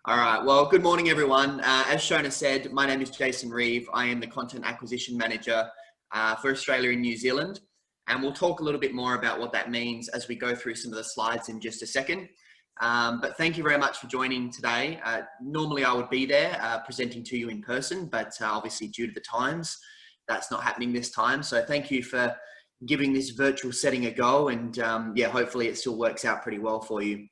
All right. Well, good morning, everyone. As Shona said, my name is Jason Reeve. I am the Content Acquisition Manager for Australia and New Zealand. And we'll talk a little bit more about what that means as we go through some of the slides in just a second. But thank you very much for joining today. Normally I would be there presenting to you in person, but obviously due to the times, that's not happening this time. So thank you for giving this virtual setting a go. And yeah, hopefully it still works out pretty well for you.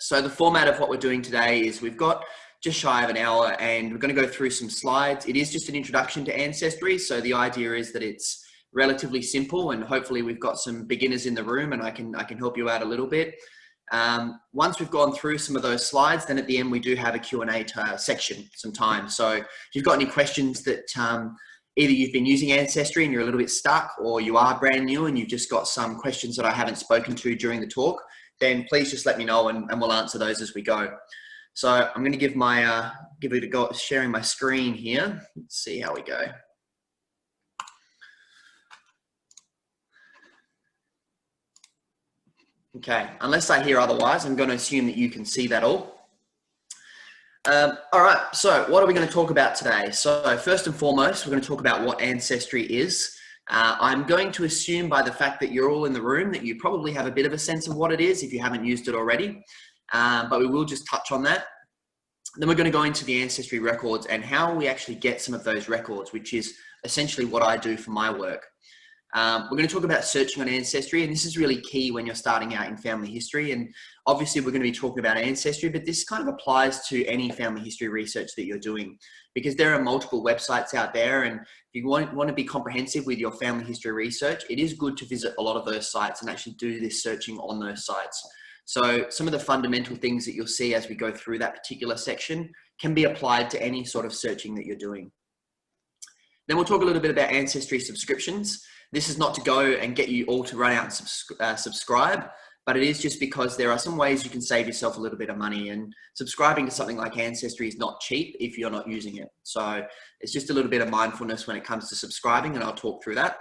So the format of what we're doing today is we've got just shy of an hour and we're going to go through some slides. It is just an introduction to Ancestry. So the idea is that it's relatively simple and hopefully we've got some beginners in the room and I can help you out a little bit. Once we've gone through some of those slides, then at the end we do have a Q&A section, some time. So if you've got any questions that either you've been using Ancestry and you're a little bit stuck, or you are brand new and you've just got some questions that I haven't spoken to during the talk, then please just let me know and we'll answer those as we go. So I'm going to give it a go, sharing my screen here. Let's see how we go. Okay, unless I hear otherwise, I'm going to assume that you can see that all. All right, so what are we going to talk about today? So first and foremost, we're going to talk about what Ancestry is. I'm going to assume by the fact that you're all in the room that you probably have a bit of a sense of what it is if you haven't used it already, but we will just touch on that. Then we're going to go into the Ancestry records and how we actually get some of those records, which is essentially what I do for my work. We're going to talk about searching on Ancestry, and this is really key when you're starting out in family history. And obviously we're going to be talking about Ancestry, but this kind of applies to any family history research that you're doing, because there are multiple websites out there. And if you want to be comprehensive with your family history research, it is good to visit a lot of those sites and actually do this searching on those sites. So some of the fundamental things that you'll see as we go through that particular section can be applied to any sort of searching that you're doing. Then we'll talk a little bit about Ancestry subscriptions. This is not to go and get you all to run out and subscribe, but it is just because there are some ways you can save yourself a little bit of money, and subscribing to something like Ancestry is not cheap if you're not using it. So it's just a little bit of mindfulness when it comes to subscribing, and I'll talk through that.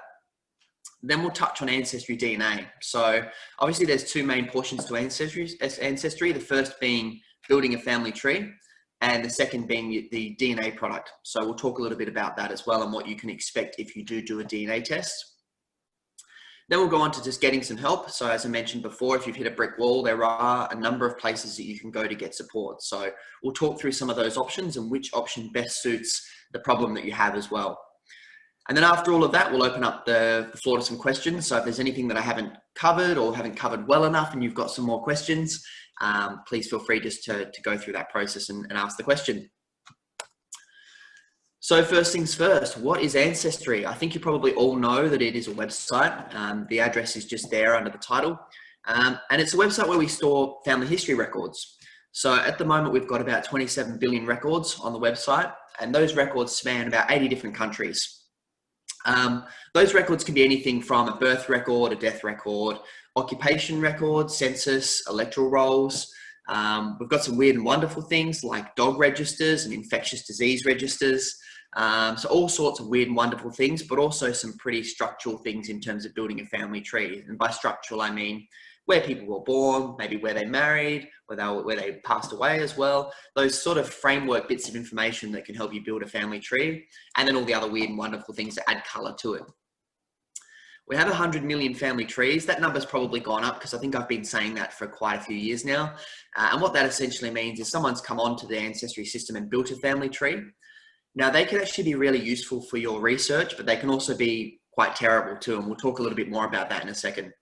Then we'll touch on Ancestry DNA. So obviously there's two main portions to Ancestry. The first being building a family tree, and the second being the DNA product. So we'll talk a little bit about that as well and what you can expect if you do a DNA test. Then we'll go on to just getting some help. So as I mentioned before, if you've hit a brick wall, there are a number of places that you can go to get support. So we'll talk through some of those options and which option best suits the problem that you have as well. And then after all of that, we'll open up the floor to some questions. So if there's anything that I haven't covered or haven't covered well enough and you've got some more questions, please feel free just to go through that process and ask the question. So first things first, what is Ancestry? I think you probably all know that it is a website. The address is just there under the title. And it's a website where we store family history records. So at the moment, we've got about 27 billion records on the website, and those records span about 80 different countries. Those records can be anything from a birth record, a death record, occupation records, census, electoral rolls. We've got some weird and wonderful things like dog registers and infectious disease registers. So all sorts of weird and wonderful things, but also some pretty structural things in terms of building a family tree. And by structural, I mean where people were born, maybe where they married, where they passed away as well. Those sort of framework bits of information that can help you build a family tree. And then all the other weird and wonderful things that add color to it. We have 100 million family trees. That number's probably gone up because I think I've been saying that for quite a few years now. And what that essentially means is someone's come onto the Ancestry system and built a family tree. Now they can actually be really useful for your research, but they can also be quite terrible too. And we'll talk a little bit more about that in a second.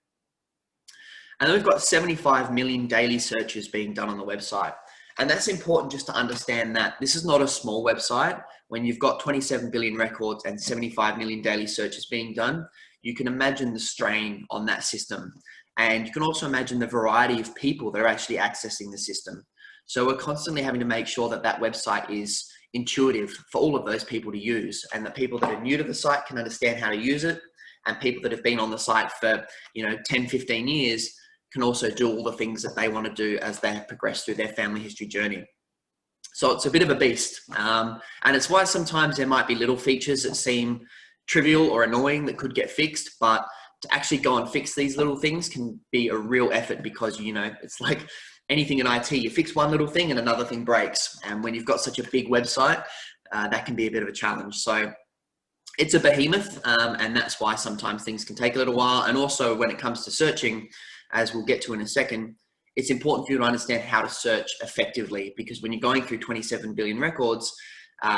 And then we've got 75 million daily searches being done on the website. And that's important just to understand that this is not a small website. When you've got 27 billion records and 75 million daily searches being done, you can imagine the strain on that system. And you can also imagine the variety of people that are actually accessing the system. So we're constantly having to make sure that that website is intuitive for all of those people to use, and that people that are new to the site can understand how to use it, and people that have been on the site for 10, 15 years can also do all the things that they want to do as they progress through their family history journey. So it's a bit of a beast. And it's why sometimes there might be little features that seem trivial or annoying that could get fixed, but to actually go and fix these little things can be a real effort because, it's like anything in IT, you fix one little thing and another thing breaks. And when you've got such a big website, that can be a bit of a challenge. So it's a behemoth, and that's why sometimes things can take a little while. And also when it comes to searching, as we'll get to in a second, it's important for you to understand how to search effectively, because when you're going through 27 billion records,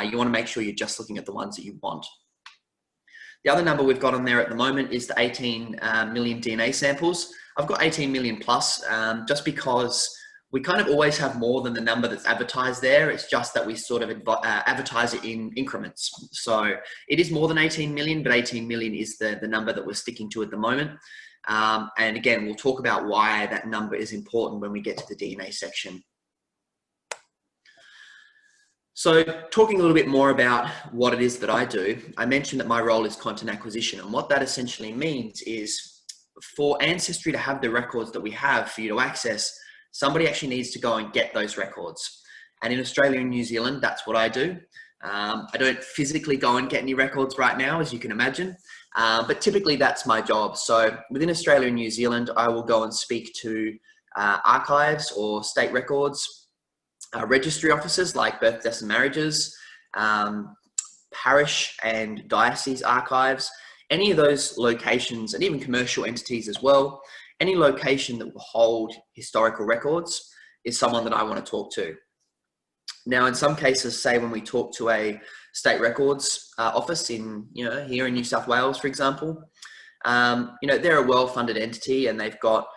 you want to make sure you're just looking at the ones that you want. The other number we've got on there at the moment is the 18 million DNA samples. I've got 18 million plus, just because we kind of always have more than the number that's advertised there. It's just that we sort of advertise it in increments. So it is more than 18 million, but 18 million is the number that we're sticking to at the moment. And again, we'll talk about why that number is important when we get to the DNA section. So talking a little bit more about what it is that I do, I mentioned that my role is content acquisition. And what that essentially means is for Ancestry to have the records that we have for you to access, somebody actually needs to go and get those records. And in Australia and New Zealand, that's what I do. I don't physically go and get any records right now, as you can imagine, but typically that's my job. So within Australia and New Zealand, I will go and speak to archives or state records, registry offices like birth, deaths and marriages, parish and diocese archives, any of those locations, and even commercial entities as well. Any location that will hold historical records is someone that I want to talk to. Now, in some cases, say when we talk to a state records office in, here in New South Wales, for example, they're a well-funded entity and they've got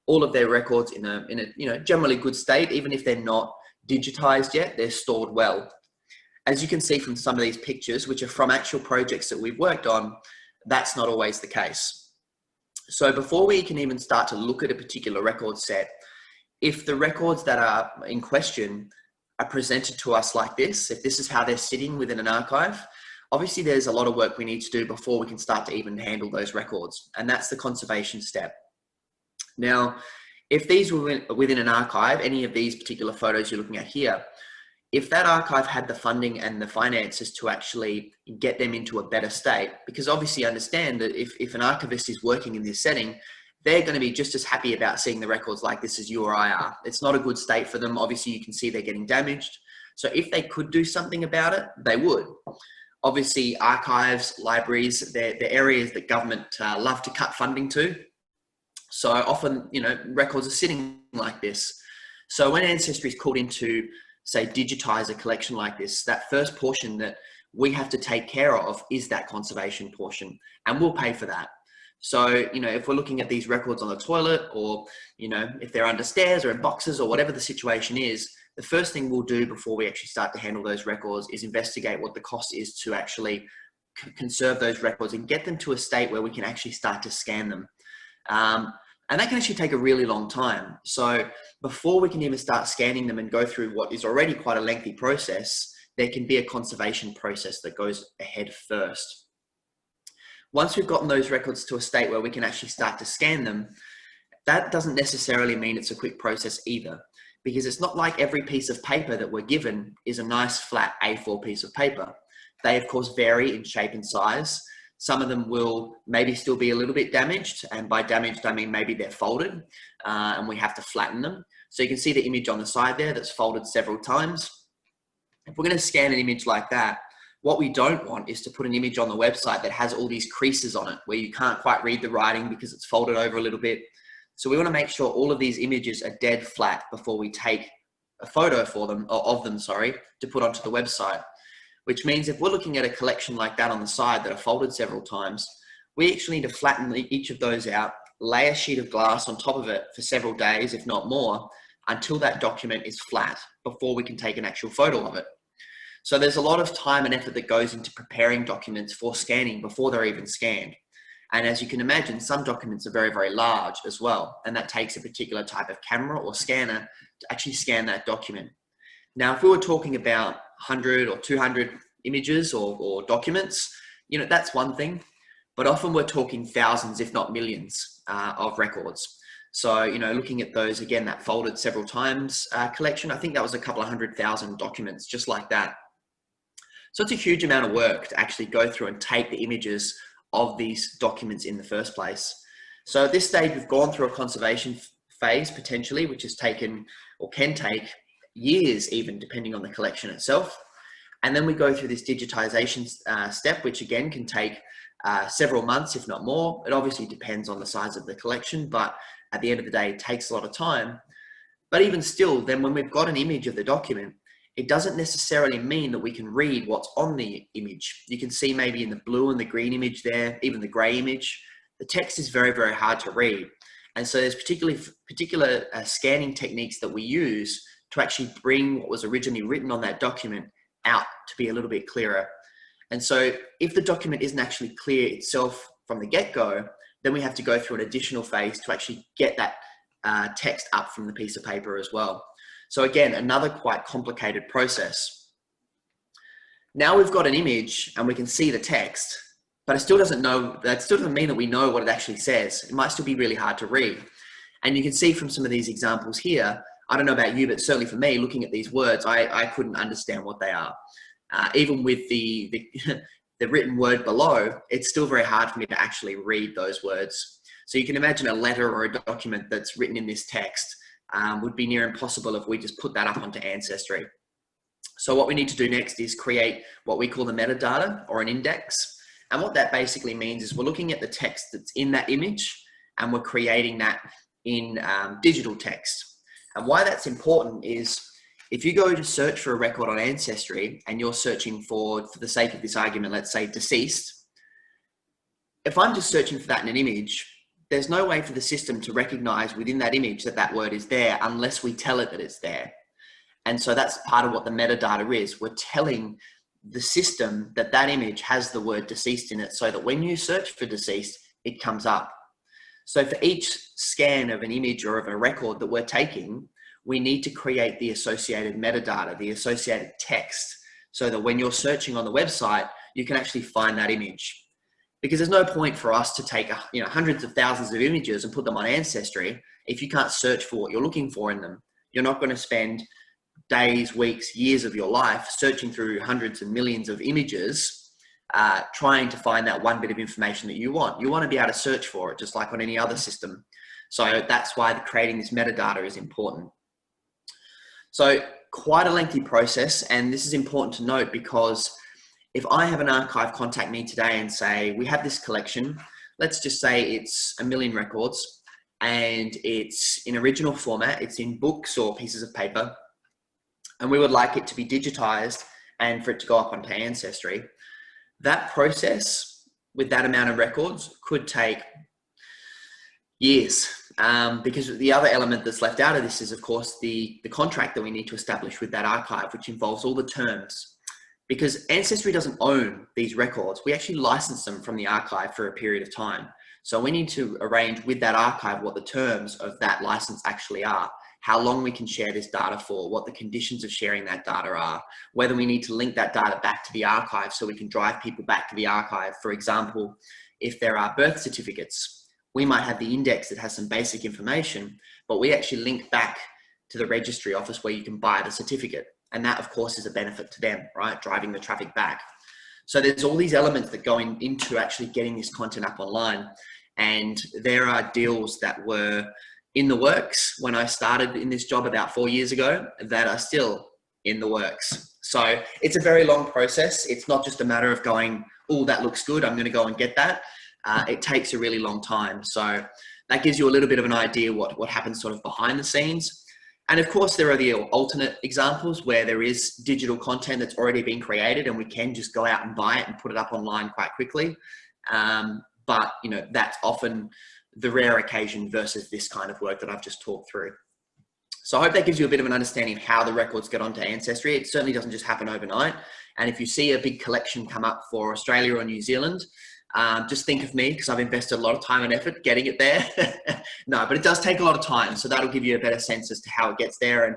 all of their records in a generally good state. Even if they're not digitized yet, they're stored well. As you can see from some of these pictures, which are from actual projects that we've worked on, that's not always the case. So before we can even start to look at a particular record set, if the records that are in question are presented to us like this, if this is how they're sitting within an archive, obviously there's a lot of work we need to do before we can start to even handle those records. And that's the conservation step. Now, if these were within an archive, any of these particular photos you're looking at here, if that archive had the funding and the finances to actually get them into a better state, because obviously understand that if an archivist is working in this setting, they're going to be just as happy about seeing the records like this as you or I are. It's not a good state for them. Obviously, you can see they're getting damaged. So if they could do something about it, they would. Obviously, archives, libraries, they're areas that government love to cut funding to. So often, records are sitting like this. So when Ancestry is called in to, say, digitize a collection like this, that first portion that we have to take care of is that conservation portion, and we'll pay for that. So, if we're looking at these records on the toilet, or, if they're under stairs or in boxes or whatever the situation is, the first thing we'll do before we actually start to handle those records is investigate what the cost is to actually conserve those records and get them to a state where we can actually start to scan them. And that can actually take a really long time. So before we can even start scanning them and go through what is already quite a lengthy process, there can be a conservation process that goes ahead first. Once we've gotten those records to a state where we can actually start to scan them, that doesn't necessarily mean it's a quick process either, because it's not like every piece of paper that we're given is a nice flat A4 piece of paper. They of course vary in shape and size. Some of them will maybe still be a little bit damaged, and by damaged I mean maybe they're folded and we have to flatten them. So you can see the image on the side there that's folded several times. If we're going to scan an image like that, what we don't want is to put an image on the website that has all these creases on it where you can't quite read the writing because it's folded over a little bit. So we want to make sure all of these images are dead flat before we take a photo of them, to put onto the website. Which means if we're looking at a collection like that on the side that are folded several times, we actually need to flatten each of those out, lay a sheet of glass on top of it for several days, if not more, until that document is flat before we can take an actual photo of it. So there's a lot of time and effort that goes into preparing documents for scanning before they're even scanned. And as you can imagine, some documents are very, very large as well. And that takes a particular type of camera or scanner to actually scan that document. Now, if we were talking about 100 or 200 images or documents, that's one thing, but often we're talking thousands, if not millions of records. So, looking at those, again, that folded several times collection, I think that was a couple of 100,000 documents just like that. So it's a huge amount of work to actually go through and take the images of these documents in the first place. So at this stage, we've gone through a conservation phase potentially, which has taken or can take years even, depending on the collection itself. And then we go through this digitization step, which again can take several months, if not more. It obviously depends on the size of the collection, but at the end of the day, it takes a lot of time. But even still, then when we've got an image of the document, it doesn't necessarily mean that we can read what's on the image. You can see maybe in the blue and the green image there, even the gray image, the text is very, very hard to read. And so there's particular scanning techniques that we use to actually bring what was originally written on that document out to be a little bit clearer. And so if the document isn't actually clear itself from the get-go, then we have to go through an additional phase to actually get that text up from the piece of paper as well. So again, another quite complicated process. Now we've got an image and we can see the text, but it still doesn't mean that we know what it actually says. It might still be really hard to read. And you can see from some of these examples here, I don't know about you, but certainly for me, looking at these words, I couldn't understand what they are. Even with the written word below, it's still very hard for me to actually read those words. So you can imagine a letter or a document that's written in this text would be near impossible if we just put that up onto Ancestry. So what we need to do next is create what we call the metadata, or an index. And what that basically means is we're looking at the text that's in that image and we're creating that in digital text. And why that's important is if you go to search for a record on Ancestry and you're searching for the sake of this argument, let's say deceased, if I'm just searching for that in an image, there's no way for the system to recognize within that image that that word is there unless we tell it that it's there. And so that's part of what the metadata is. We're telling the system that that image has the word deceased in it so that when you search for deceased, it comes up. So for each scan of an image or of a record that we're taking, we need to create the associated metadata, the associated text, so that when you're searching on the website, you can actually find that image. Because there's no point for us to take hundreds of thousands of images and put them on Ancestry if you can't search for what you're looking for in them. You're not going to spend days, weeks, years of your life searching through hundreds and millions of images trying to find that one bit of information that you want. You want to be able to search for it just like on any other system. So that's why creating this metadata is important. So quite a lengthy process, and this is important to note because if I have an archive contact me today and say, we have this collection, let's just say it's 1 million records and it's in original format, it's in books or pieces of paper, and we would like it to be digitized and for it to go up onto Ancestry. That process with that amount of records could take years, because the other element that's left out of this is, of course, the contract that we need to establish with that archive, which involves all the terms. Because Ancestry doesn't own these records, we actually license them from the archive for a period of time. So we need to arrange with that archive what the terms of that license actually are, how long we can share this data for, what the conditions of sharing that data are, whether we need to link that data back to the archive so we can drive people back to the archive. For example, if there are birth certificates, we might have the index that has some basic information, but we actually link back to the registry office where you can buy the certificate. And that, of course, is a benefit to them, right? Driving the traffic back. So there's all these elements that go into actually getting this content up online. And there are deals that were in the works when I started in this job about 4 years ago that are still in the works. So it's a very long process. It's not just a matter of going, oh, that looks good, I'm going to go and get that. It takes a really long time. So that gives you a little bit of an idea what happens sort of behind the scenes. And of course, there are the alternate examples where there is digital content that's already been created and we can just go out and buy it and put it up online quite quickly. But that's often the rare occasion versus this kind of work that I've just talked through. So I hope that gives you a bit of an understanding of how the records get onto Ancestry. It certainly doesn't just happen overnight. And if you see a big collection come up for Australia or New Zealand, just think of me because I've invested a lot of time and effort getting it there. No, but it does take a lot of time. So that'll give you a better sense as to how it gets there and,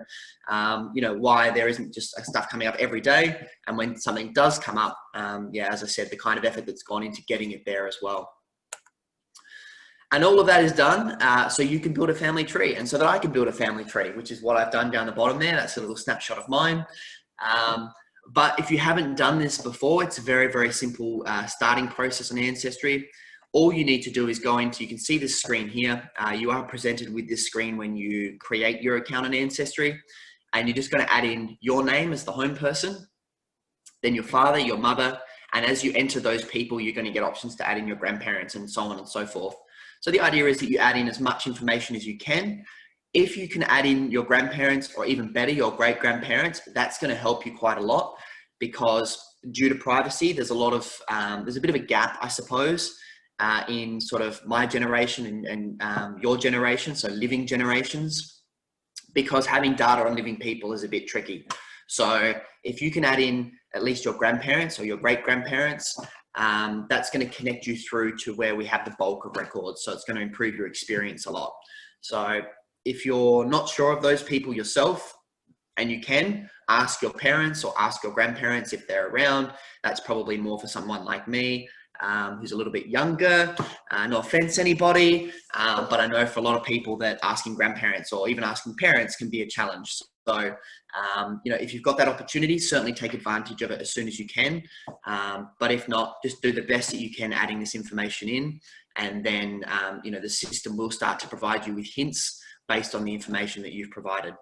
why there isn't just stuff coming up every day. And when something does come up, as I said, the kind of effort that's gone into getting it there as well. And all of that is done so you can build a family tree and so that I can build a family tree, which is what I've done down the bottom there. That's a little snapshot of mine. But if you haven't done this before, it's a very, very simple starting process on Ancestry. all you need to do is go into, you can see this screen here. You are presented with this screen when you create your account on Ancestry, and you're just going to add in your name as the home person, then your father, your mother, and as you enter those people, you're going to get options to add in your grandparents and so on and so forth. So the idea is that you add in as much information as you can. If you can add in your grandparents, or even better, your great-grandparents, that's going to help you quite a lot, because due to privacy, there's a lot of, there's a bit of a gap, I suppose, in sort of my generation and your generation, so living generations, because having data on living people is a bit tricky. So if you can add in at least your grandparents or your great-grandparents, that's going to connect you through to where we have the bulk of records. So it's going to improve your experience a lot. So if you're not sure of those people yourself, and you can, ask your parents or ask your grandparents if they're around. That's probably more for someone like me, who's a little bit younger. No offense anybody, but I know for a lot of people that asking grandparents or even asking parents can be a challenge. So, you know, if you've got that opportunity, certainly take advantage of it as soon as you can. But if not, just do the best that you can adding this information in, and then, you know, the system will start to provide you with hints based on the information that you've provided.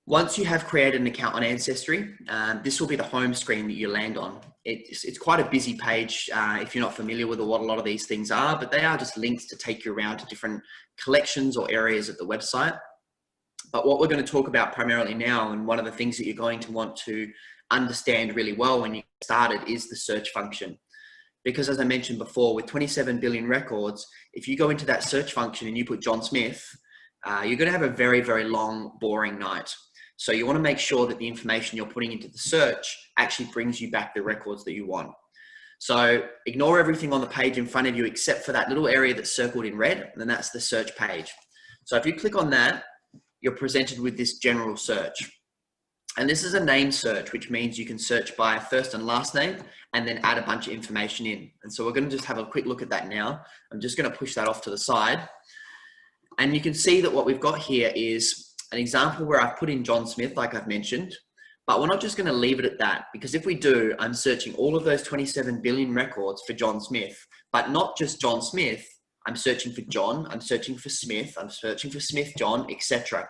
Once you have created an account on Ancestry, this will be the home screen that you land on. It's quite a busy page if you're not familiar with what a lot of these things are, but they are just links to take you around to different collections or areas of the website. But what we're going to talk about primarily now, and one of the things that you're going to want to understand really well when you get started, is the search function. Because as I mentioned before, with 27 billion records, if you go into that search function and you put John Smith, you're going to have a very, very long, boring night. So you want to make sure that the information you're putting into the search actually brings you back the records that you want. So ignore everything on the page in front of you except for that little area that's circled in red, and then that's the search page. So if you click on that, you're presented with this general search. And this is a name search, which means you can search by first and last name and then add a bunch of information in. And so we're going to just have a quick look at that now. I'm just going to push that off to the side. And you can see that what we've got here is an example where I've put in John Smith, like I've mentioned, but we're not just going to leave it at that, because if we do, I'm searching all of those 27 billion records for John Smith, but not just John Smith. I'm searching for John, I'm searching for Smith, I'm searching for Smith, John, etc.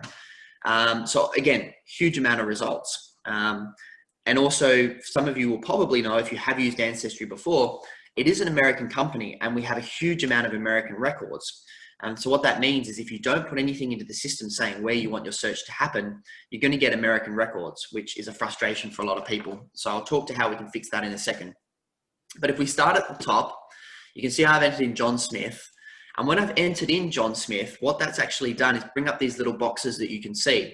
So again, huge amount of results. And also, some of you will probably know, if you have used Ancestry before, it is an American company and we have a huge amount of American records. And so what that means is if you don't put anything into the system saying where you want your search to happen, you're going to get American records, which is a frustration for a lot of people. So I'll talk to how we can fix that in a second. But if we start at the top, you can see I've entered in John Smith. And when I've entered in John Smith, what that's actually done is bring up these little boxes that you can see.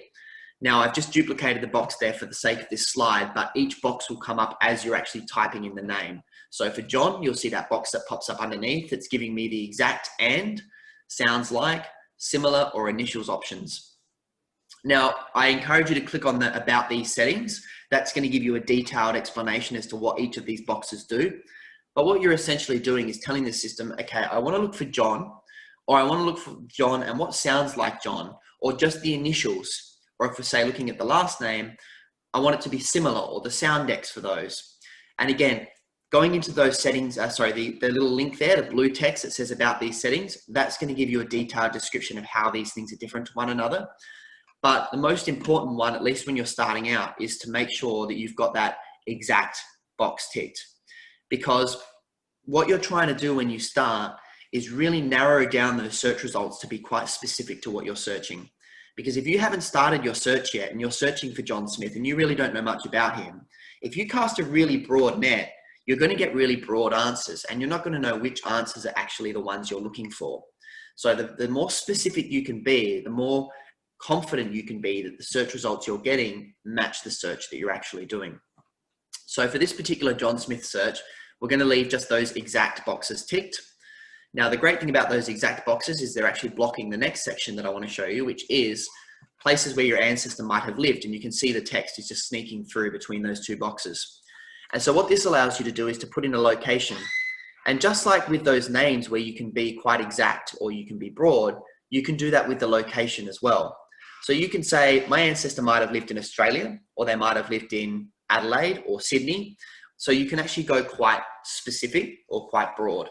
Now, I've just duplicated the box there for the sake of this slide, but each box will come up as you're actually typing in the name. So for John, you'll see that box that pops up underneath. It's giving me the exact and, sounds like, similar, or initials options. Now, I encourage you to click on the About These settings. That's going to give you a detailed explanation as to what each of these boxes do. But what you're essentially doing is telling the system, okay, I want to look for John, or I want to look for John and what sounds like John, or just the initials. Or if we're, say, looking at the last name, I want it to be similar, or the sound X for those. And again, going into those settings, the little link there, the blue text that says About These settings, that's going to give you a detailed description of how these things are different to one another. But the most important one, at least when you're starting out, is to make sure that you've got that exact box ticked. Because what you're trying to do when you start is really narrow down those search results to be quite specific to what you're searching. Because if you haven't started your search yet and you're searching for John Smith and you really don't know much about him, if you cast a really broad net, you're going to get really broad answers and you're not going to know which answers are actually the ones you're looking for. So the more specific you can be, the more confident you can be that the search results you're getting match the search that you're actually doing. So for this particular John Smith search, we're going to leave just those exact boxes ticked. Now, the great thing about those exact boxes is they're actually blocking the next section that I want to show you, which is places where your ancestor might have lived. And you can see the text is just sneaking through between those two boxes. And so what this allows you to do is to put in a location. And just like with those names where you can be quite exact or you can be broad, you can do that with the location as well. So you can say, my ancestor might have lived in Australia, or they might have lived in Adelaide or Sydney, So you can actually go quite specific or quite broad.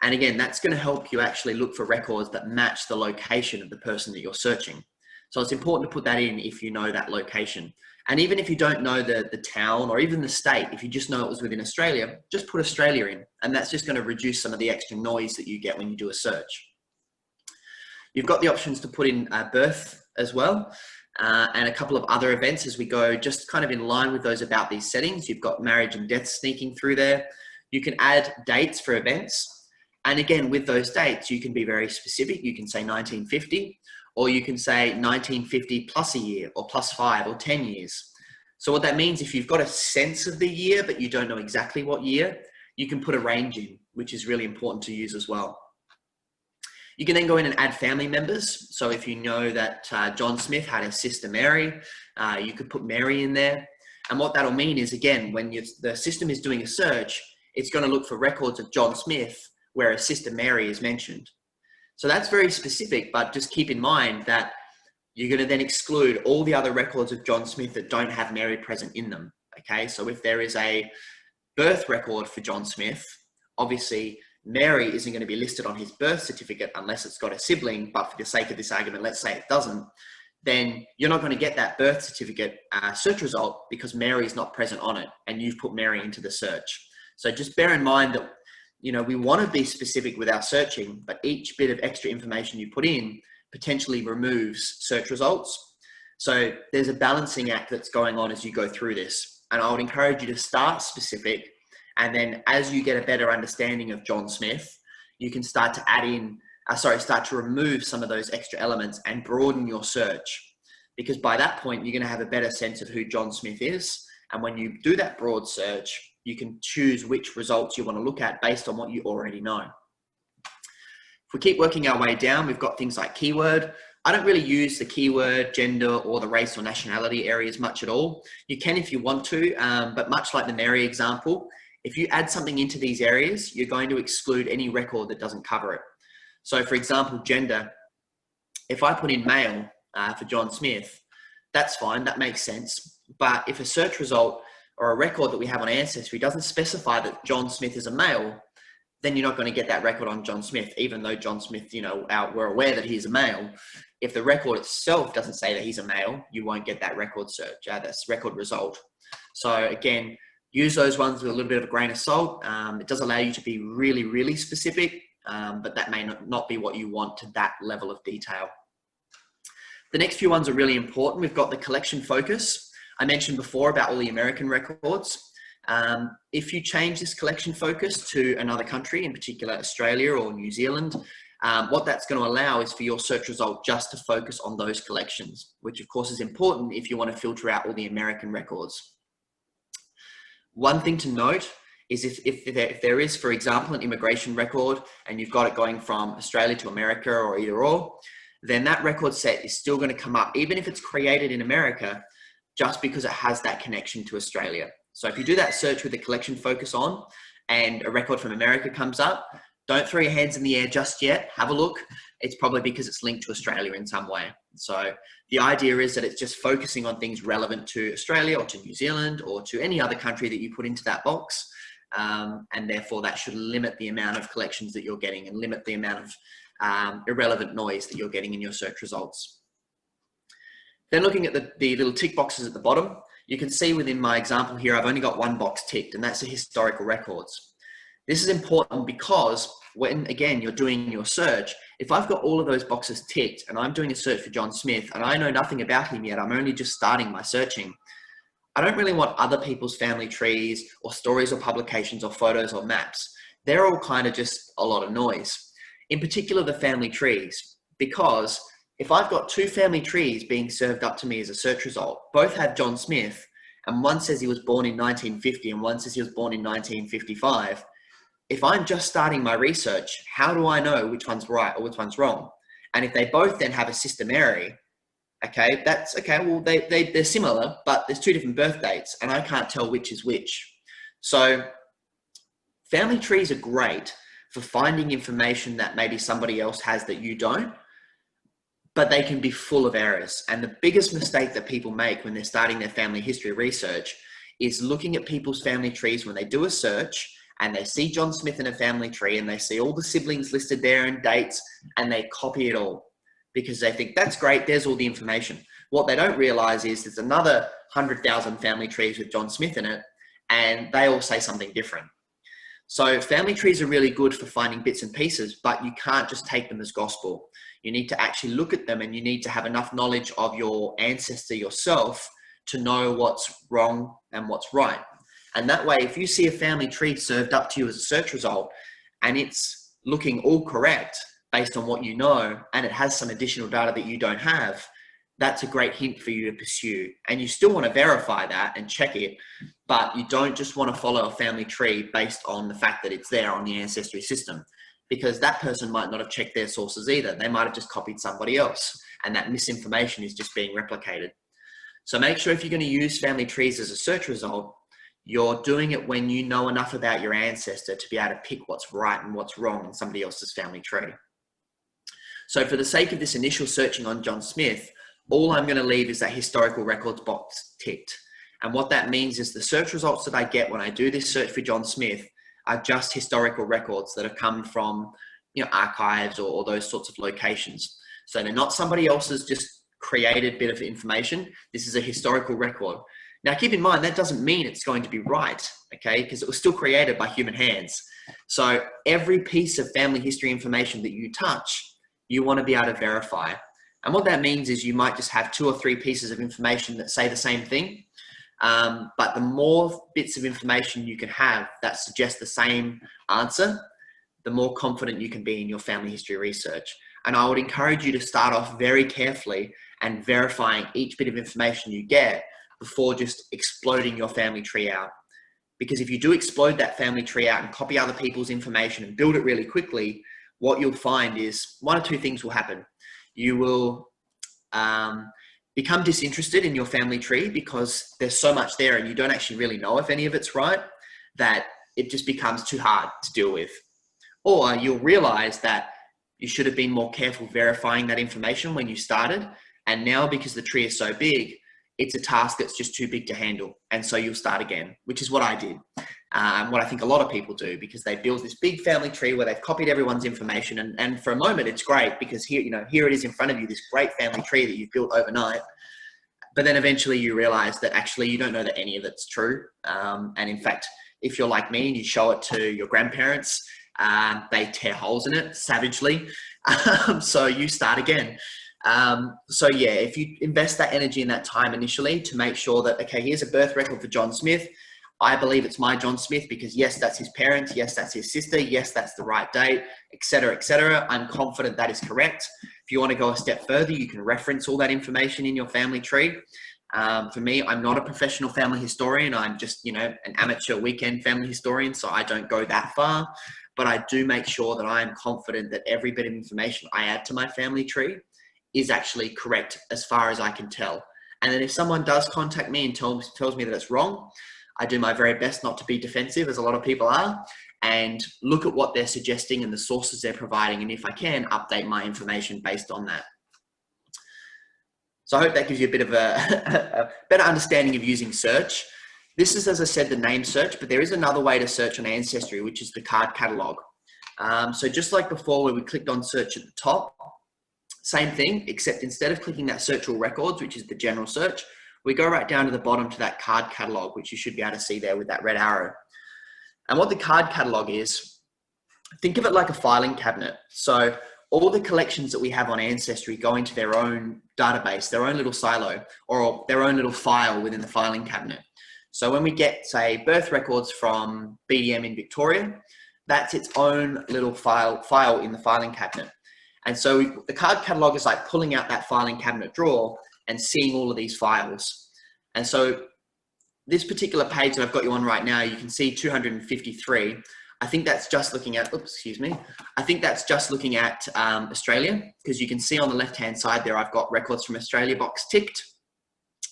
And again, that's going to help you actually look for records that match the location of the person that you're searching. So it's important to put that in if you know that location. And even if you don't know the town or even the state, if you just know it was within Australia, just put Australia in. And that's just going to reduce some of the extra noise that you get when you do a search. You've got the options to put in birth as well, and a couple of other events as we go, just kind of in line with those about these settings. You've got marriage and death sneaking through there. You can add dates for events. And again, with those dates, you can be very specific. You can say 1950, or you can say 1950 plus a year, or plus 5 or 10 years. So what that means, if you've got a sense of the year, but you don't know exactly what year, you can put a range in, which is really important to use as well. You can then go in and add family members. So if you know that John Smith had a sister Mary, you could put Mary in there. And what that'll mean is, again, when the system is doing a search, it's going to look for records of John Smith where a sister Mary is mentioned. So that's very specific, but just keep in mind that you're going to then exclude all the other records of John Smith that don't have Mary present in them. Okay, so if there is a birth record for John Smith, obviously Mary isn't going to be listed on his birth certificate unless it's got a sibling, but for the sake of this argument, let's say it doesn't, then you're not going to get that birth certificate search result because Mary is not present on it and you've put Mary into the search. So just bear in mind that, you know, we want to be specific with our searching, but each bit of extra information you put in potentially removes search results. So there's a balancing act that's going on as you go through this. And I would encourage you to start specific. And then as you get a better understanding of John Smith, you can start to add in, start to remove some of those extra elements and broaden your search. Because by that point, you're going to have a better sense of who John Smith is. And when you do that broad search, you can choose which results you want to look at based on what you already know. If we keep working our way down, we've got things like keyword. I don't really use the keyword, gender, or the race or nationality areas much at all. You can if you want to, but much like the Mary example, if you add something into these areas, you're going to exclude any record that doesn't cover it. So for example, gender, if I put in male for John Smith, that's fine, that makes sense. But if a search result or a record that we have on Ancestry doesn't specify that John Smith is a male, then you're not going to get that record on John Smith, even though John Smith, you know, we're aware that he's a male. If the record itself doesn't say that he's a male, you won't get that record search, that's record result. So again, use those ones with a little bit of a grain of salt. It does allow you to be really, really specific, but that may not be what you want to that level of detail. The next few ones are really important. We've got the collection focus. I mentioned before about all the American records. If you change this collection focus to another country, in particular Australia or New Zealand, what that's going to allow is for your search result just to focus on those collections, which of course is important if you want to filter out all the American records. One thing to note is if there is, for example, an immigration record and you've got it going from Australia to America or either or, then that record set is still going to come up, even if it's created in America, just because it has that connection to Australia. So if you do that search with the collection focus on and a record from America comes up, don't throw your hands in the air just yet. Have a look. It's probably because it's linked to Australia in some way. So the idea is that it's just focusing on things relevant to Australia or to New Zealand or to any other country that you put into that box. And therefore that should limit the amount of collections that you're getting and limit the amount of irrelevant noise that you're getting in your search results. Then looking at the little tick boxes at the bottom, you can see within my example here, I've only got one box ticked, and that's the historical records. This is important because when, again, you're doing your search, if I've got all of those boxes ticked and I'm doing a search for John Smith and I know nothing about him yet, I'm only just starting my searching, I don't really want other people's family trees or stories or publications or photos or maps. They're all kind of just a lot of noise. In particular, the family trees, because if I've got two family trees being served up to me as a search result, both have John Smith, and one says he was born in 1950 and one says he was born in 1955, if I'm just starting my research, how do I know which one's right or which one's wrong? And if they both then have a sister Mary, okay, that's okay, well, they're similar, but there's two different birth dates and I can't tell which is which. So family trees are great for finding information that maybe somebody else has that you don't, but they can be full of errors. And the biggest mistake that people make when they're starting their family history research is looking at people's family trees when they do a search and they see John Smith in a family tree and they see all the siblings listed there and dates, and they copy it all because they think that's great, there's all the information. What they don't realize is there's another 100,000 family trees with John Smith in it, and they all say something different. So family trees are really good for finding bits and pieces, but you can't just take them as gospel. You need to actually look at them, and you need to have enough knowledge of your ancestor yourself to know what's wrong and what's right. And that way, if you see a family tree served up to you as a search result and it's looking all correct based on what you know, and it has some additional data that you don't have, that's a great hint for you to pursue. And you still want to verify that and check it, but you don't just want to follow a family tree based on the fact that it's there on the Ancestry system, because that person might not have checked their sources either. They might have just copied somebody else, and that misinformation is just being replicated. So make sure if you're going to use family trees as a search result, you're doing it when you know enough about your ancestor to be able to pick what's right and what's wrong in somebody else's family tree. So for the sake of this initial searching on John Smith, all I'm going to leave is that historical records box ticked. And what that means is the search results that I get when I do this search for John Smith are just historical records that have come from, archives or those sorts of locations. So they're not somebody else's just created bit of information. This is a historical record. Now, keep in mind, that doesn't mean it's going to be right, okay? Because it was still created by human hands. So every piece of family history information that you touch, you want to be able to verify. And what that means is you might just have 2 or 3 pieces of information that say the same thing. But the more bits of information you can have that suggest the same answer, the more confident you can be in your family history research. And I would encourage you to start off very carefully and verifying each bit of information you get before just exploding your family tree out. Because if you do explode that family tree out and copy other people's information and build it really quickly, what you'll find is 1 or 2 things will happen. You will become disinterested in your family tree because there's so much there and you don't actually really know if any of it's right, that it just becomes too hard to deal with. Or you'll realize that you should have been more careful verifying that information when you started. And now, because the tree is so big, it's a task that's just too big to handle. And so you'll start again, which is what I did. What I think a lot of people do, because they build this big family tree where they've copied everyone's information. And for a moment, it's great because here it is in front of you, this great family tree that you've built overnight. But then eventually you realize that actually you don't know that any of it's true. And in fact, if you're like me and you show it to your grandparents, they tear holes in it savagely. So you start again. So yeah, if you invest that energy and that time initially to make sure that, okay, here's a birth record for John Smith. I believe it's my John Smith because yes, that's his parents. Yes, that's his sister. Yes, that's the right date, etc., etc. I'm confident that is correct. If you want to go a step further, you can reference all that information in your family tree. For me, I'm not a professional family historian. I'm just, an amateur weekend family historian. So I don't go that far, but I do make sure that I am confident that every bit of information I add to my family tree is actually correct as far as I can tell. And then if someone does contact me and tells me that it's wrong, I do my very best not to be defensive, as a lot of people are, and look at what they're suggesting and the sources they're providing. And if I can, update my information based on that. So I hope that gives you a bit of a better understanding of using search. This is, as I said, the name search, but there is another way to search on Ancestry, which is the card catalog. So just like before where we clicked on search at the top, same thing, except instead of clicking that search all records, which is the general search, we go right down to the bottom to that card catalog, which you should be able to see there with that red arrow. And what the card catalog is, think of it like a filing cabinet. So all the collections that we have on Ancestry go into their own database, their own little silo, or their own little file within the filing cabinet. So when we get, say, birth records from BDM in Victoria, that's its own little file in the filing cabinet. And so the card catalog is like pulling out that filing cabinet drawer and seeing all of these files. And so this particular page that I've got you on right now, you can see 253. I think that's just looking at, I think that's just looking at Australia, because you can see on the left-hand side there, I've got records from Australia box ticked.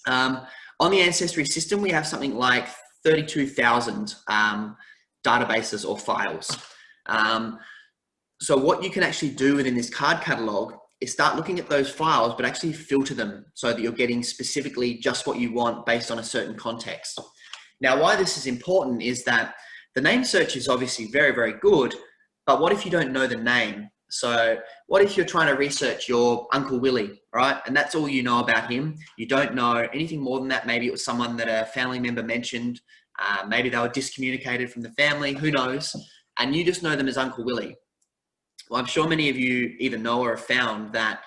On the Ancestry system, we have something like 32,000 databases or files. So what you can actually do within this card catalog is start looking at those files, but actually filter them so that you're getting specifically just what you want based on a certain context. Now, why this is important is that the name search is obviously very, very good, but what if you don't know the name? So what if you're trying to research your Uncle Willie, right? And that's all you know about him. You don't know anything more than that. Maybe it was someone that a family member mentioned. Maybe they were discommunicated from the family, who knows? And you just know them as Uncle Willie. Well, I'm sure many of you either know or have found that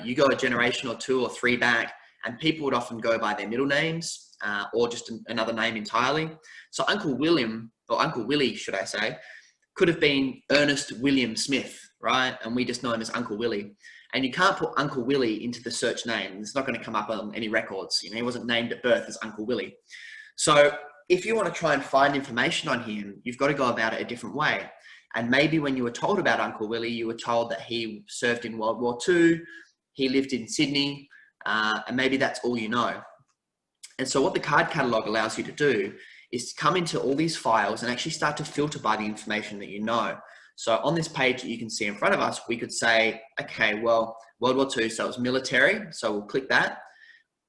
you go a generation or 2 or 3 back, and people would often go by their middle names or just another name entirely. So Uncle William, or Uncle Willie, should I say, could have been Ernest William Smith, right? And we just know him as Uncle Willie. And you can't put Uncle Willie into the search name. It's not going to come up on any records. You know, he wasn't named at birth as Uncle Willie. So if you want to try and find information on him, you've got to go about it a different way. And maybe when you were told about Uncle Willie, you were told that he served in World War II, he lived in Sydney, and maybe that's all you know. And so what the card catalogue allows you to do is to come into all these files and actually start to filter by the information that you know. So on this page that you can see in front of us, we could say, okay, well, World War II, so it was military, so we'll click that.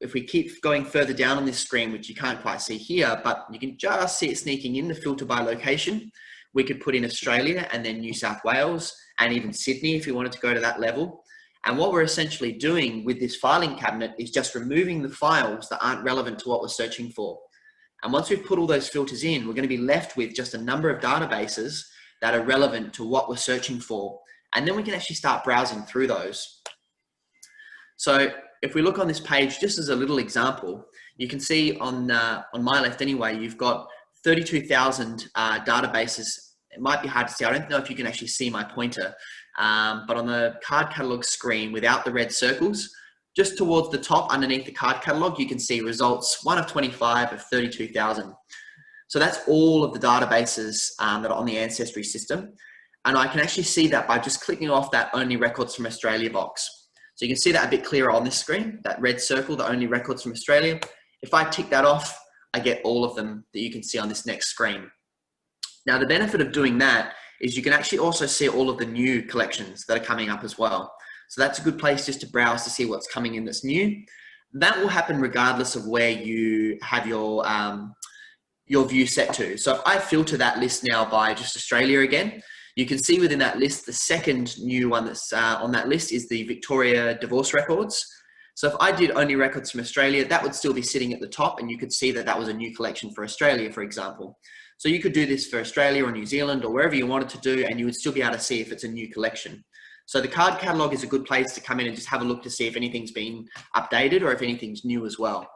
If we keep going further down on this screen, which you can't quite see here, but you can just see it sneaking in the filter by location, we could put in Australia and then New South Wales and even Sydney if you wanted to go to that level. And what we're essentially doing with this filing cabinet is just removing the files that aren't relevant to what we're searching for. And once we've put all those filters in, we're going to be left with just a number of databases that are relevant to what we're searching for. And then we can actually start browsing through those. So if we look on this page, just as a little example, you can see on my left anyway, you've got 32,000 databases. It might be hard to see. I don't know if you can actually see my pointer, but on the card catalog screen without the red circles, just towards the top underneath the card catalog, you can see results 1 of 25 of 32,000. So that's all of the databases that are on the Ancestry system. And I can actually see that by just clicking off that only records from Australia box. So you can see that a bit clearer on this screen, that red circle, the only records from Australia. If I tick that off, I get all of them that you can see on this next screen. Now, the benefit of doing that is you can actually also see all of the new collections that are coming up as well. So that's a good place just to browse to see what's coming in that's new. That will happen regardless of where you have your view set to. So if I filter that list now by just Australia again, you can see within that list, the second new one that's on that list is the Victoria divorce records. So if I did only records from Australia, that would still be sitting at the top, and you could see that that was a new collection for Australia, for example. So you could do this for Australia or New Zealand or wherever you wanted to do, and you would still be able to see if it's a new collection. So the card catalog is a good place to come in and just have a look to see if anything's been updated or if anything's new as well.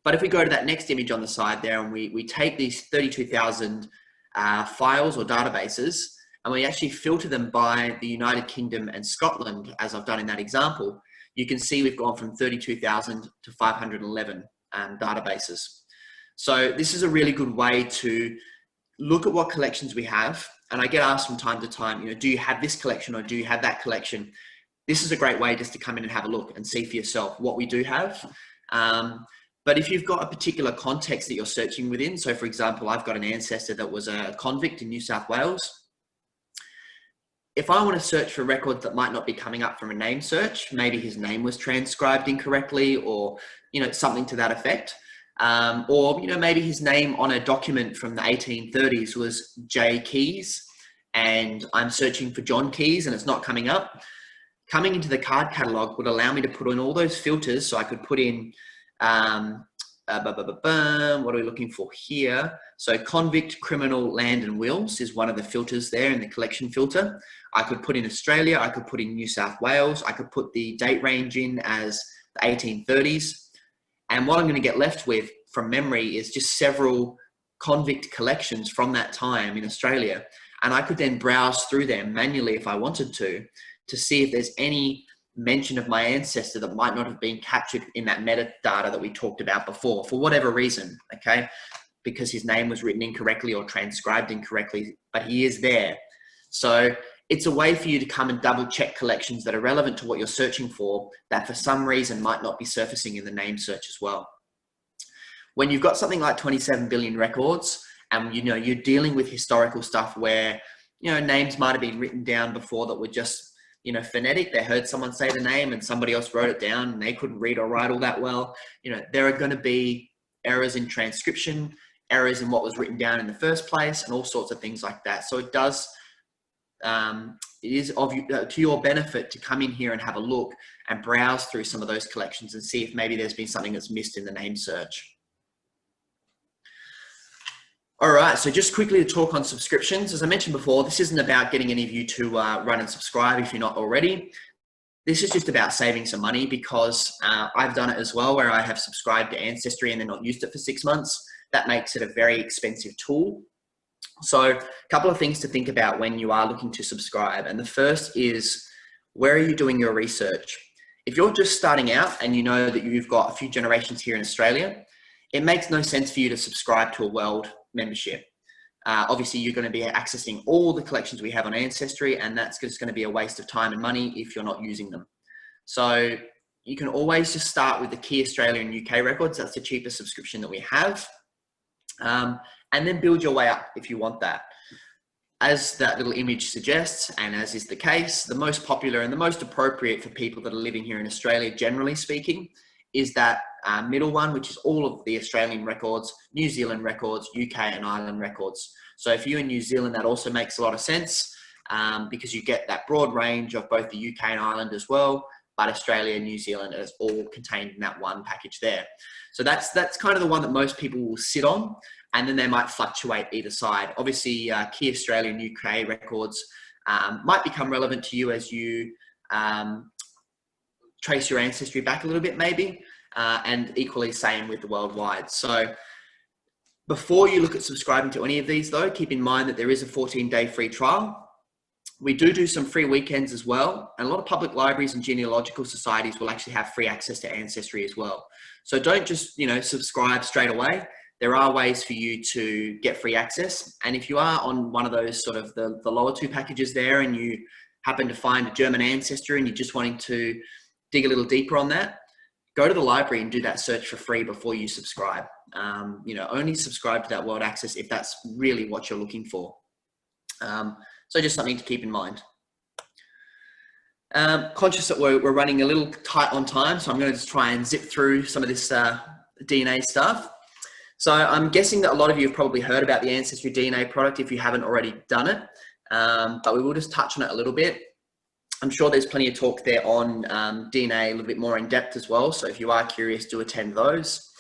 But if we go to that next image on the side there and we take these 32,000 files or databases and we actually filter them by the United Kingdom and Scotland, as I've done in that example, you can see we've gone from 32,000 to 511 databases. So this is a really good way to look at what collections we have. And I get asked from time to time, you know, do you have this collection or do you have that collection? This is a great way just to come in and have a look and see for yourself what we do have. But if you've got a particular context that you're searching within, so for example, I've got an ancestor that was a convict in New South Wales. If I want to search for records that might not be coming up from a name search, maybe his name was transcribed incorrectly or, you know, something to that effect. Or, you know, maybe his name on a document from the 1830s was J. Keys and I'm searching for John Keys and it's not coming up. Coming into the card catalog would allow me to put in all those filters. So I could put in, what are we looking for here? So convict, criminal, land and wills is one of the filters there in the collection filter. I could put in Australia, I could put in New South Wales, I could put the date range in as the 1830s. And what I'm going to get left with from memory is just several convict collections from that time in Australia. And I could then browse through them manually if I wanted to see if there's any mention of my ancestor that might not have been captured in that metadata that we talked about before, for whatever reason, okay? Because his name was written incorrectly or transcribed incorrectly, but he is there. So it's a way for you to come and double check collections that are relevant to what you're searching for that for some reason might not be surfacing in the name search as well. When you've got something like 27 billion records and you know you're dealing with historical stuff where, you know, names might have been written down before that were just, you know, phonetic. They heard someone say the name and somebody else wrote it down and they couldn't read or write all that well. You know, there are going to be errors in transcription, errors in what was written down in the first place, and all sorts of things like that. So it does, it is to your benefit to come in here and have a look and browse through some of those collections and see if maybe there's been something that's missed in the name search. All right, so just quickly to talk on subscriptions. As I mentioned before, this isn't about getting any of you to run and subscribe if you're not already. This is just about saving some money, because I've done it as well, where I have subscribed to Ancestry and then not used it for 6 months. That makes it a very expensive tool. So a couple of things to think about when you are looking to subscribe. And the first is, where are you doing your research? If you're just starting out and you know that you've got a few generations here in Australia, it makes no sense for you to subscribe to a world membership. Obviously, you're going to be accessing all the collections we have on Ancestry, and that's just going to be a waste of time and money if you're not using them. So you can always just start with the key Australia and UK records. That's the cheapest subscription that we have. And then build your way up if you want that. As that little image suggests, and as is the case, the most popular and the most appropriate for people that are living here in Australia, generally speaking, is that middle one, which is all of the Australian records, New Zealand records, UK and Ireland records. So if you're in New Zealand, that also makes a lot of sense, because you get that broad range of both the UK and Ireland as well, but Australia and New Zealand is all contained in that one package there. So that's kind of the one that most people will sit on, and then they might fluctuate either side. Obviously, key Australian and UK records might become relevant to you as you trace your ancestry back a little bit maybe, and equally same with the worldwide. So before you look at subscribing to any of these though, keep in mind that there is a 14-day free trial. We do some free weekends as well, and a lot of public libraries and genealogical societies will actually have free access to Ancestry as well. So don't just, subscribe straight away. There are ways for you to get free access, and if you are on one of those sort of the lower two packages there, and you happen to find a German ancestry and you're just wanting to dig a little deeper on that, go to the library and do that search for free before you subscribe. Only subscribe to that world access if that's really what you're looking for. So just something to keep in mind. Conscious that we're running a little tight on time, so I'm going to just try and zip through some of this DNA stuff. So I'm guessing that a lot of you have probably heard about the Ancestry DNA product if you haven't already done it, but we will just touch on it a little bit. I'm sure there's plenty of talk there on DNA a little bit more in depth as well. So if you are curious, do attend those.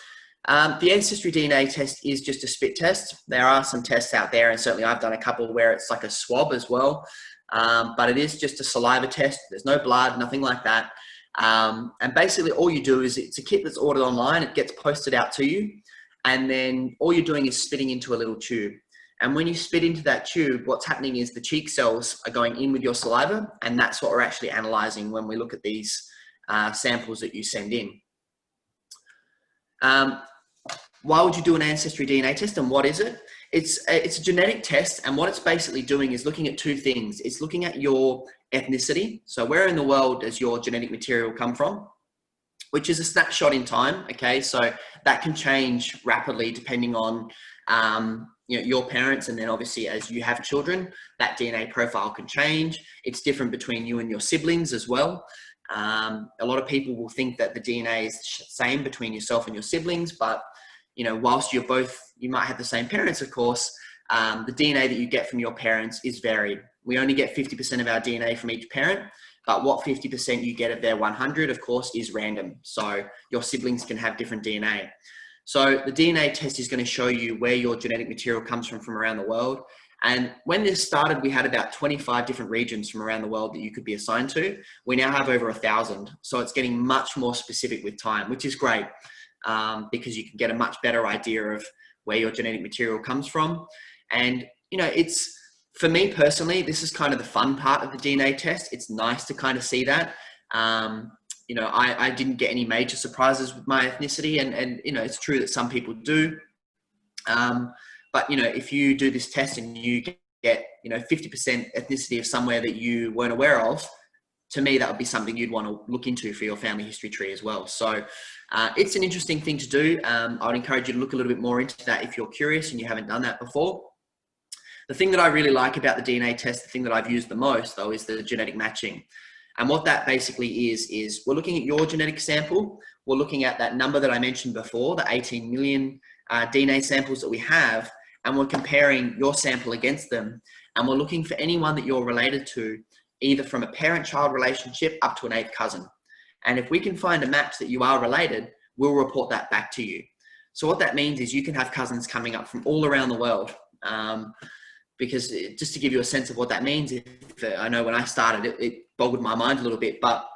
The Ancestry DNA test is just a spit test. There are some tests out there, and certainly I've done a couple where it's like a swab as well. But it is just a saliva test. There's no blood, nothing like that. And basically all you do is, it's a kit that's ordered online. It gets posted out to you. And then all you're doing is spitting into a little tube. And when you spit into that tube, what's happening is the cheek cells are going in with your saliva, and that's what we're actually analyzing when we look at these samples that you send in. Why would you do an Ancestry DNA test, and what is it? It's a genetic test, and what it's basically doing is looking at two things. It's looking at your ethnicity. So where in the world does your genetic material come from? Which is a snapshot in time, okay? So that can change rapidly depending on your parents, and then obviously as you have children, that DNA profile can change. It's different between you and your siblings as well. A lot of people will think that the DNA is the same between yourself and your siblings, but whilst you might have the same parents, of course, the DNA that you get from your parents is varied. We only get 50% of our DNA from each parent, but what 50% you get of their 100, of course, is random. So your siblings can have different DNA. So the DNA test is going to show you where your genetic material comes from around the world. And when this started, we had about 25 different regions from around the world that you could be assigned to. We now have over 1,000. So it's getting much more specific with time, which is great, because you can get a much better idea of where your genetic material comes from. And, for me personally, this is kind of the fun part of the DNA test. It's nice to kind of see that. I didn't get any major surprises with my ethnicity, and it's true that some people do. But if you do this test and you get 50% ethnicity of somewhere that you weren't aware of, to me that would be something you'd want to look into for your family history tree as well. So it's an interesting thing to do. I would encourage you to look a little bit more into that if you're curious and you haven't done that before. The thing that I really like about the DNA test, the thing that I've used the most though, is the genetic matching. And what that basically is we're looking at your genetic sample. We're looking at that number that I mentioned before, the 18 million DNA samples that we have, and we're comparing your sample against them. And we're looking for anyone that you're related to, either from a parent-child relationship up to an 8th cousin. And if we can find a match that you are related, we'll report that back to you. So what that means is you can have cousins coming up from all around the world. Because just to give you a sense of what that means, I know when I started, it boggled my mind a little bit, but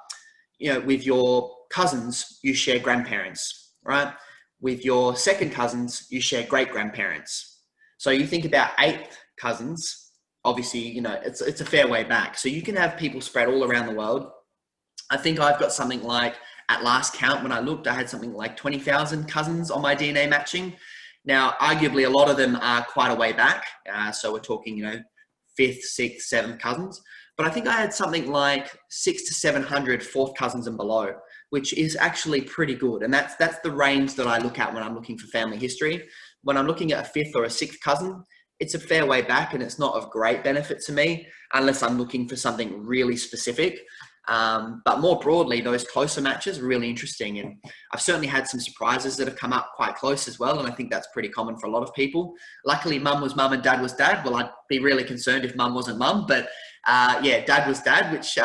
with your cousins, you share grandparents, right? With your second cousins, you share great-grandparents. So you think about 8th cousins, obviously, it's a fair way back. So you can have people spread all around the world. I think I've got something like, at last count, when I looked, I had something like 20,000 cousins on my DNA matching. Now, arguably, a lot of them are quite a way back. So we're talking, 5th, 6th, 7th cousins. But I think I had something like 600 to 700 4th cousins and below, which is actually pretty good. And that's the range that I look at when I'm looking for family history. When I'm looking at a 5th or a 6th cousin, it's a fair way back and it's not of great benefit to me unless I'm looking for something really specific. But more broadly, those closer matches are really interesting. And I've certainly had some surprises that have come up quite close as well. And I think that's pretty common for a lot of people. Luckily, mum was mum and dad was dad. Well, I'd be really concerned if mum wasn't mum, but dad was dad, which,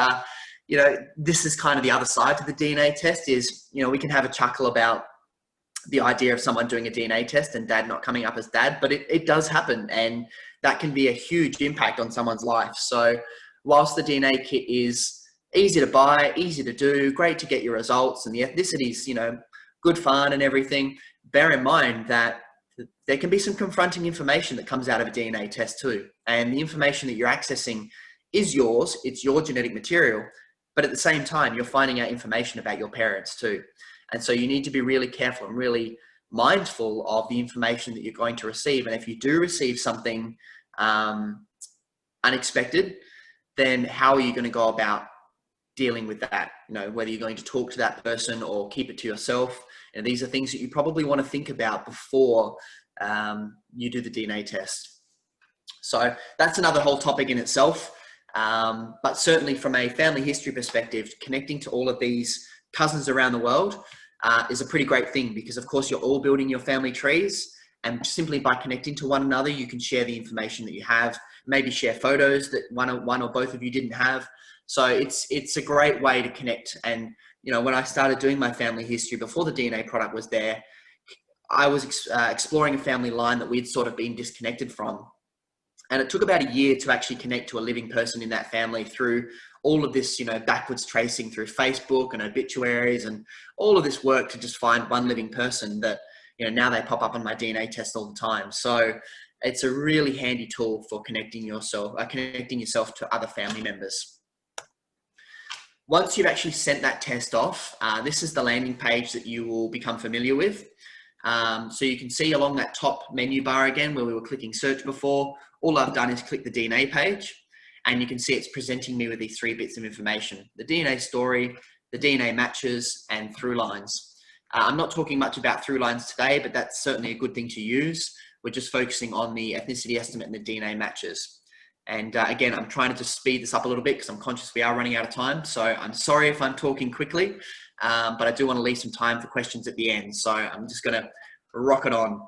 this is kind of the other side to the DNA test is, we can have a chuckle about the idea of someone doing a DNA test and dad not coming up as dad, but it does happen. And that can be a huge impact on someone's life. So whilst the DNA kit is easy to buy, easy to do, great to get your results, and the ethnicity's, good fun and everything, bear in mind that there can be some confronting information that comes out of a DNA test too. And the information that you're accessing is yours, it's your genetic material, but at the same time, you're finding out information about your parents too. And so you need to be really careful and really mindful of the information that you're going to receive. And if you do receive something unexpected, then how are you going to go about dealing with that? Whether you're going to talk to that person or keep it to yourself. And these are things that you probably want to think about before you do the DNA test. So that's another whole topic in itself. But certainly from a family history perspective, connecting to all of these cousins around the world is a pretty great thing because of course you're all building your family trees, and simply by connecting to one another, you can share the information that you have, maybe share photos that one or both of you didn't have. So it's a great way to connect. And, when I started doing my family history before the DNA product was there, I was exploring a family line that we'd sort of been disconnected from. And it took about a year to actually connect to a living person in that family through all of this, backwards tracing through Facebook and obituaries and all of this work to just find one living person that, now they pop up on my DNA test all the time. So it's a really handy tool for connecting yourself to other family members. Once you've actually sent that test off, this is the landing page that you will become familiar with. So you can see along that top menu bar again, where we were clicking search before, all I've done is click the DNA page, and you can see it's presenting me with these 3 bits of information: the DNA story, the DNA matches, and through lines. I'm not talking much about through lines today, but that's certainly a good thing to use. We're just focusing on the ethnicity estimate and the DNA matches. And again, I'm trying to just speed this up a little bit because I'm conscious we are running out of time. So I'm sorry if I'm talking quickly, but I do want to leave some time for questions at the end. So I'm just going to rock it on.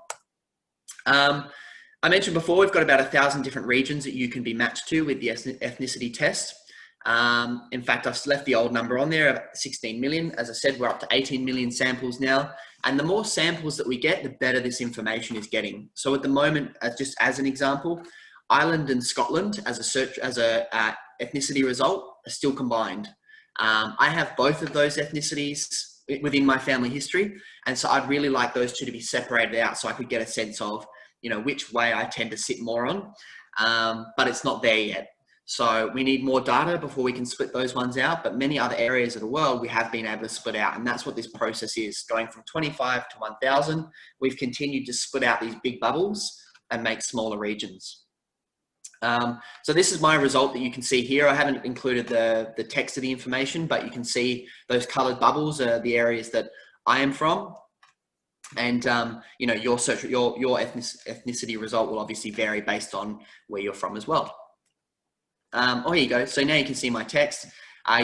I mentioned before, we've got about 1,000 different regions that you can be matched to with the ethnicity test. In fact, I've left the old number on there of 16 million. As I said, we're up to 18 million samples now. And the more samples that we get, the better this information is getting. So at the moment, just as an example, Ireland and Scotland as a ethnicity result are still combined. I have both of those ethnicities within my family history. And so I'd really like those two to be separated out so I could get a sense of, which way I tend to sit more on, but it's not there yet. So we need more data before we can split those ones out, but many other areas of the world we have been able to split out, and that's what this process is. Going from 25 to 1,000, we've continued to split out these big bubbles and make smaller regions. So this is my result that you can see here. I haven't included the text of the information, but you can see those colored bubbles are the areas that I am from. And, your ethnicity result will obviously vary based on where you're from as well. Here you go. So now you can see my text.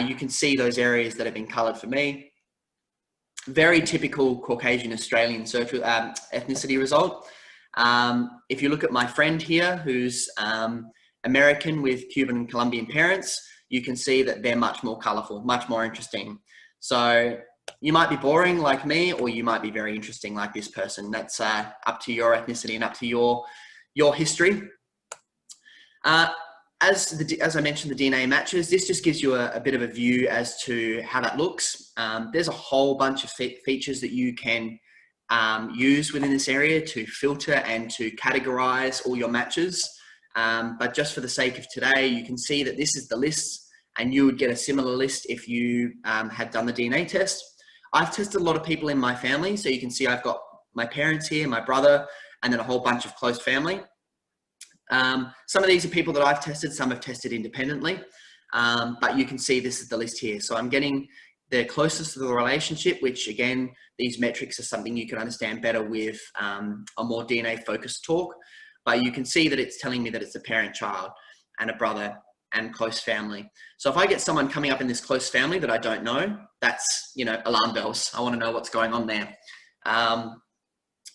you can see those areas that have been coloured for me. Very typical Caucasian Australian search ethnicity result. If you look at my friend here, who's American with Cuban and Colombian parents, you can see that they're much more colourful, much more interesting. So you might be boring like me, or you might be very interesting like this person. That's up to your ethnicity and up to your history. As I mentioned, the DNA matches, this just gives you a bit of a view as to how that looks. There's a whole bunch of features that you can use within this area to filter and to categorize all your matches. But just for the sake of today, you can see that this is the list, and you would get a similar list if you had done the DNA test. I've tested a lot of people in my family, so you can see I've got my parents here, my brother, and then a whole bunch of close family. Some of these are people that I've tested, some have tested independently, but you can see this is the list here. So I'm getting the closest to the relationship, which again, these metrics are something you can understand better with a more DNA focused talk, but you can see that it's telling me that it's a parent child and a brother and close family. So if I get someone coming up in this close family that I don't know, that's, you know, alarm bells. I want to know what's going on there.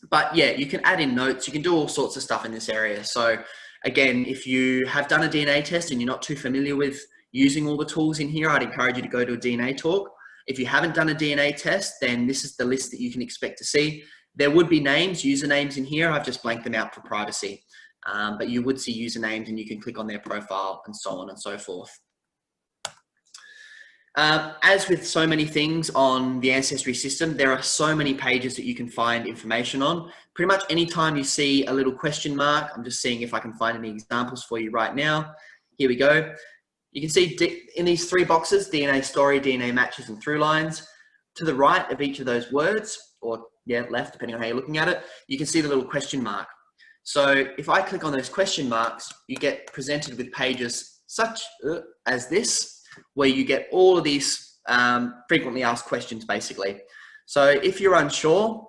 But yeah, you can add in notes, you can do all sorts of stuff in this area. So again, if you have done a DNA test and you're not too familiar with using all the tools in here, I'd encourage you to go to a DNA talk. If you haven't done a DNA test, then this is the list that you can expect to see. There would be names, usernames in here. I've just blanked them out for privacy. But you would see usernames and you can click on their profile and so on and so forth. As with so many things on the Ancestry system, there are so many pages that you can find information on. Pretty much anytime you see a little question mark, I'm just seeing if I can find any examples for you right now. Here we go. You can see in these three boxes, DNA story, DNA matches, and through lines. To the right of each of those words, or yeah, left, depending on how you're looking at it, you can see the little question mark. So if I click on those question marks, you get presented with pages such as this, where you get all of these frequently asked questions, basically. So if you're unsure,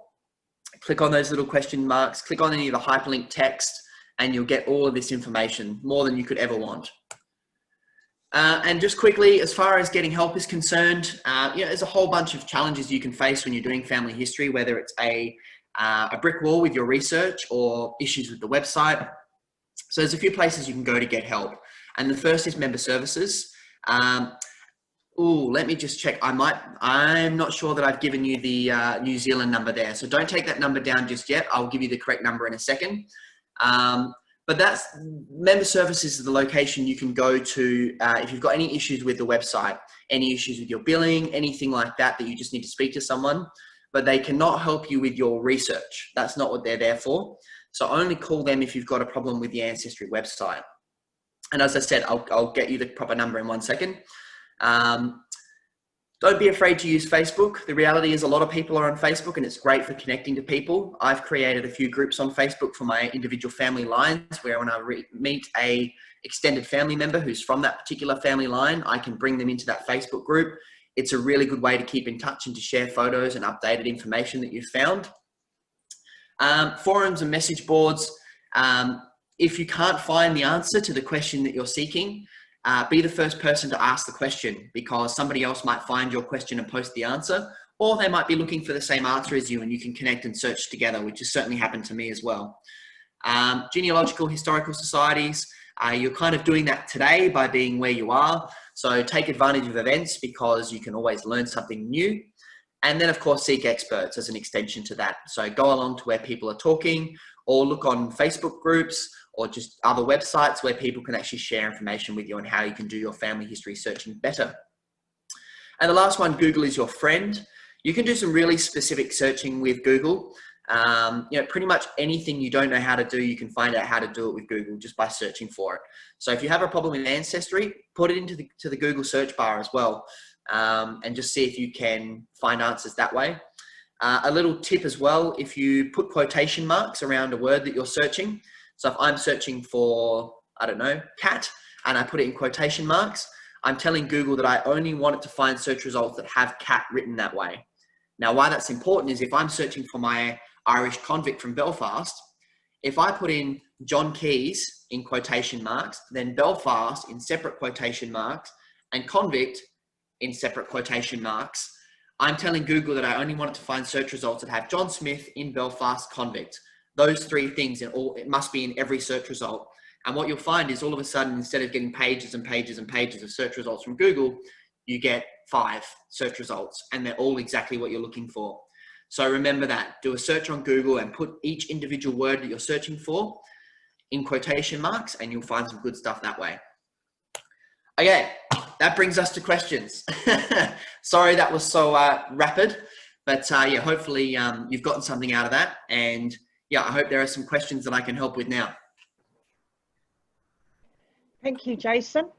click on those little question marks, click on any of the hyperlinked text, and you'll get all of this information, more than you could ever want. And just quickly, as far as getting help is concerned, you know, there's a whole bunch of challenges you can face when you're doing family history, whether it's a brick wall with your research or issues with the website. So there's a few places you can go to get help. And the first is member services. Let me just check. I'm not sure that I've given you the New Zealand number there. So don't take that number down just yet. I'll give you the correct number in a second. But that's member services is the location you can go to if you've got any issues with the website, any issues with your billing, anything like that you just need to speak to someone, but they cannot help you with your research. That's not what they're there for. So only call them if you've got a problem with the Ancestry website. And as I said, I'll get you the proper number in 1 second. Don't be afraid to use Facebook. The reality is a lot of people are on Facebook and it's great for connecting to people. I've created a few groups on Facebook for my individual family lines where when I meet a extended family member who's from that particular family line, I can bring them into that Facebook group. It's a really good way to keep in touch and to share photos and updated information that you've found. Forums and message boards. If you can't find the answer to the question that you're seeking, be the first person to ask the question, because somebody else might find your question and post the answer, or they might be looking for the same answer as you and you can connect and search together, which has certainly happened to me as well. Genealogical historical societies, you're kind of doing that today by being where you are. So take advantage of events because you can always learn something new. And then of course, seek experts as an extension to that. So go along to where people are talking, or look on Facebook groups or just other websites where people can actually share information with you on how you can do your family history searching better. And the last one, Google is your friend. You can do some really specific searching with Google. You know, pretty much anything you don't know how to do, you can find out how to do it with Google just by searching for it. So if you have a problem in Ancestry, put it into the Google search bar as well, and just see if you can find answers that way. A little tip as well, if you put quotation marks around a word that you're searching. So if I'm searching for, I don't know, cat, and I put it in quotation marks, I'm telling Google that I only want it to find search results that have cat written that way. Now, why that's important is if I'm searching for my Irish convict from Belfast, if I put in John Keys in quotation marks, then Belfast in separate quotation marks, and convict in separate quotation marks, I'm telling Google that I only want it to find search results that have John Smith in Belfast convict. Those three things, it must be in every search result. And what you'll find is all of a sudden, instead of getting pages and pages and pages of search results from Google, you get 5 search results, and they're all exactly what you're looking for. So remember that. Do a search on Google and put each individual word that you're searching for in quotation marks, and you'll find some good stuff that way. Okay, that brings us to questions. Sorry that was so rapid, but yeah, hopefully you've gotten something out of that. And yeah, I hope there are some questions that I can help with now. Thank you, Jason.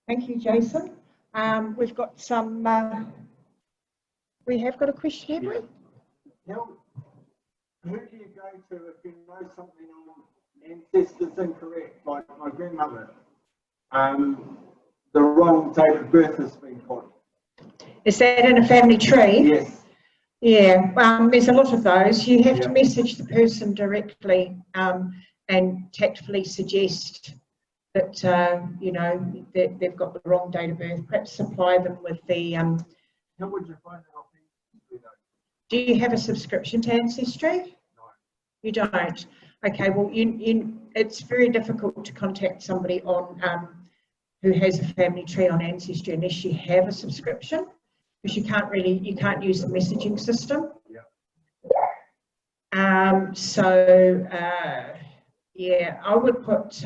Thank you, Jason. We've got some, we have got a question, have we? Yeah. Who do you go to if you know something on Ancestors Incorrect, like my grandmother? The wrong date of birth has been put. Is that in a family tree? Yes. Yeah, there's a lot of those. You have to message the person directly and tactfully suggest that, you know, that they've got the wrong date of birth. Perhaps supply them with the... How would you find that off Ancestry, though? Do you have a subscription to Ancestry? No. You don't? Okay, well, it's very difficult to contact somebody on who has a family tree on Ancestry unless you have a subscription, because you can't use the messaging system. Yeah. Yeah, I would put.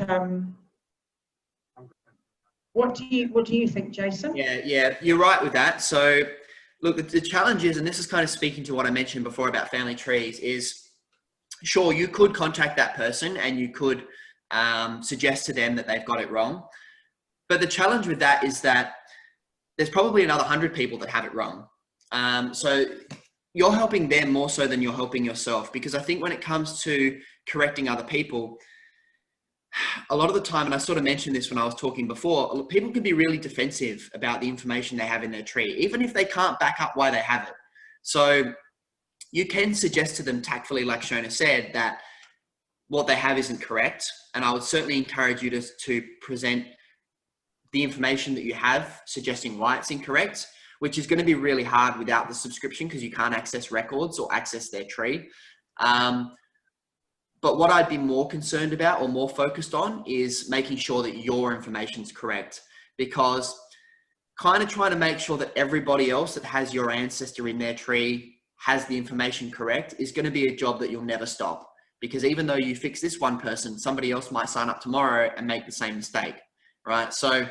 What do you think, Jason? Yeah, you're right with that. So, look, the challenge is, and this is kind of speaking to what I mentioned before about family trees, is sure, you could contact that person and you could suggest to them that they've got it wrong. But the challenge with that is that there's probably another 100 people that have it wrong. So you're helping them more so than you're helping yourself, because I think when it comes to correcting other people, a lot of the time, and I sort of mentioned this when I was talking before, people can be really defensive about the information they have in their tree, even if they can't back up why they have it. So you can suggest to them tactfully, like Shona said, that what they have isn't correct. And I would certainly encourage you to present the information that you have, suggesting why it's incorrect, which is going to be really hard without the subscription because you can't access records or access their tree. But what I'd be more concerned about or more focused on is making sure that your information is correct, because kind of trying to make sure that everybody else that has your ancestor in their tree has the information correct is going to be a job that you'll never stop, because even though you fix this one person, somebody else might sign up tomorrow and make the same mistake, right? So,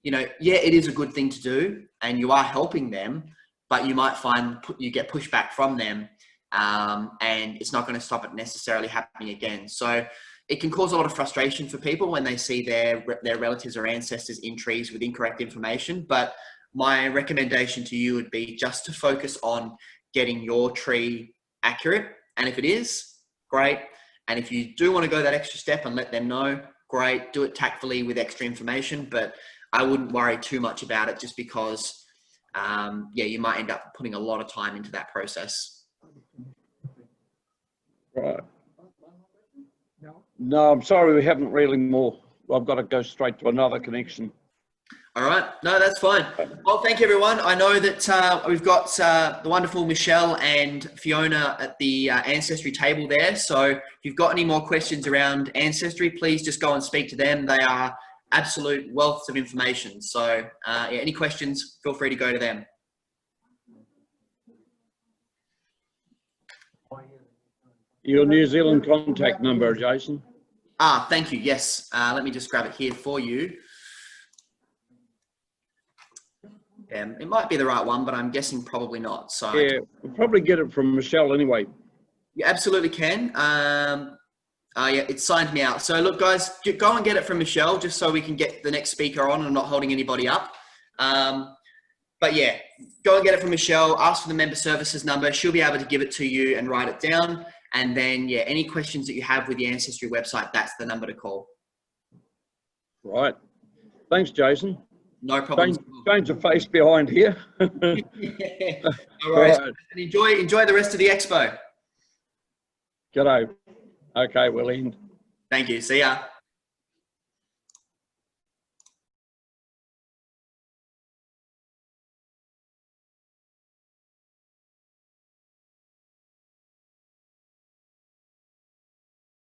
you know, yeah, it is a good thing to do and you are helping them, but you might find you get pushback from them. And it's not going to stop it necessarily happening again. So it can cause a lot of frustration for people when they see their relatives or ancestors in trees with incorrect information. But my recommendation to you would be just to focus on getting your tree accurate. And if it is, great. And if you do want to go that extra step and let them know, great, do it tactfully with extra information. But I wouldn't worry too much about it, just because, yeah, you might end up putting a lot of time into that process. Right. No, I'm sorry, we haven't really more. I've got to go straight to another connection. All right. No, that's fine. Well, thank you, everyone. I know that we've got the wonderful Michelle and Fiona at the Ancestry table there. So if you've got any more questions around Ancestry, please just go and speak to them. They are absolute wealths of information. So yeah, any questions, feel free to go to them. Your New Zealand contact number, Jason. Ah, thank you. Yes. Let me just grab it here for you. It might be the right one, but I'm guessing probably not. So yeah, we'll probably get it from Michelle anyway. You absolutely can. Yeah, it signed me out. So look, guys, go and get it from Michelle, just so we can get the next speaker on and I'm not holding anybody up. But yeah, go and get it from Michelle, ask for the member services number. She'll be able to give it to you and write it down. And then, yeah, any questions that you have with the Ancestry website, that's the number to call. Right. Thanks, Jason. No problem. Change the face behind here. No worries. Right. And enjoy the rest of the expo. G'day. Okay, we'll end. Thank you. See ya.